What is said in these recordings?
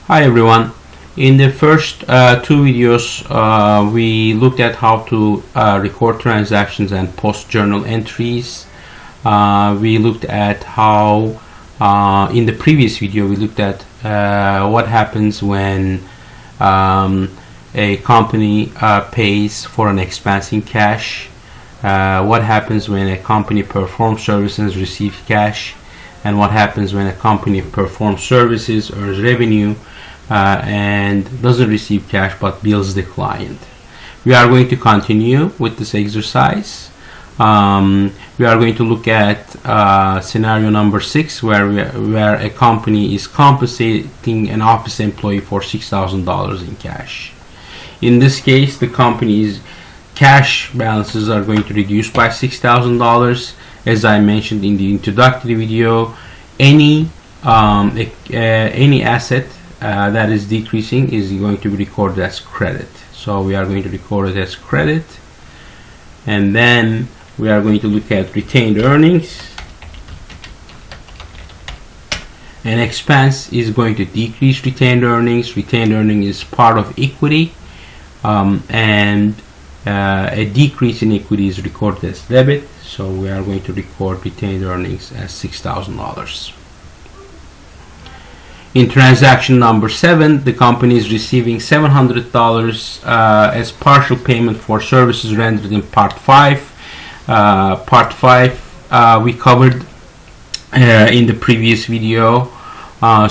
Hi everyone. In the first two videos we looked at how to record transactions and post journal entries. We looked at how in the previous video we looked at what happens when a company pays for an expense in cash, what happens when a company performs services and receives cash, and what happens when a company performs services, earns revenue, and doesn't receive cash but bills the client. We are going to continue with this exercise. We are going to look at scenario number 6 where a company is compensating an office employee for $6,000 in cash. In this case, the company's cash balances are going to reduce by $6,000. As I mentioned in the introductory video, any asset that is decreasing is going to be recorded as credit. So we are going to record it as credit, and then we are going to look at retained earnings. An expense is going to decrease retained earnings. Retained earnings is part of equity, and a decrease in equity is recorded as debit. So we are going to record retained earnings as $6,000. In transaction number 7, the company is receiving $700 as partial payment for services rendered in Part 5. Part 5 we covered in the previous video. Now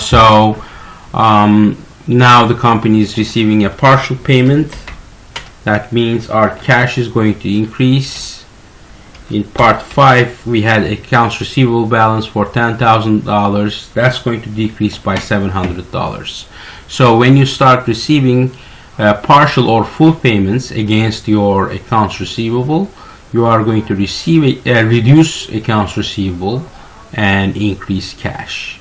the company is receiving a partial payment. That means our cash is going to increase. In Part 5, we had accounts receivable balance for $10,000. That's going to decrease by $700. So when you start receiving partial or full payments against your accounts receivable, you are going to reduce accounts receivable and increase cash.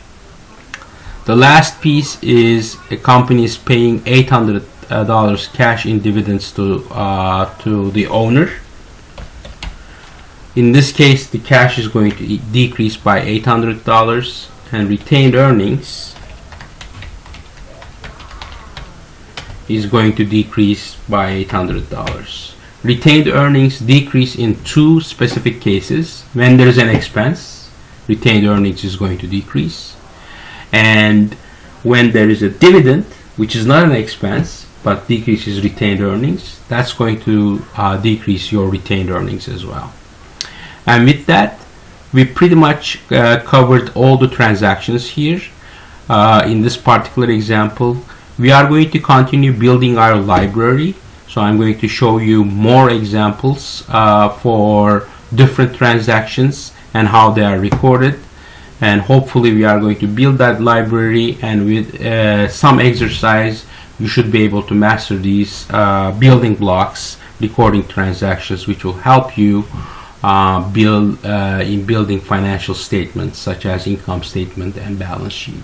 The last piece is a company is paying $800 cash in dividends to the owner. In this case, the cash is going to decrease by $800, and retained earnings is going to decrease by $800. Retained earnings decrease in two specific cases. When there is an expense, retained earnings is going to decrease, and when there is a dividend, which is not an expense but decreases retained earnings, that's going to decrease your retained earnings as well. And with that, we pretty much covered all the transactions here. In this particular example, we are going to continue building our library. So I'm going to show you more examples for different transactions and how they are recorded. And hopefully we are going to build that library, and with some exercise, you should be able to master these building blocks, recording transactions, which will help you in building financial statements such as income statement and balance sheet.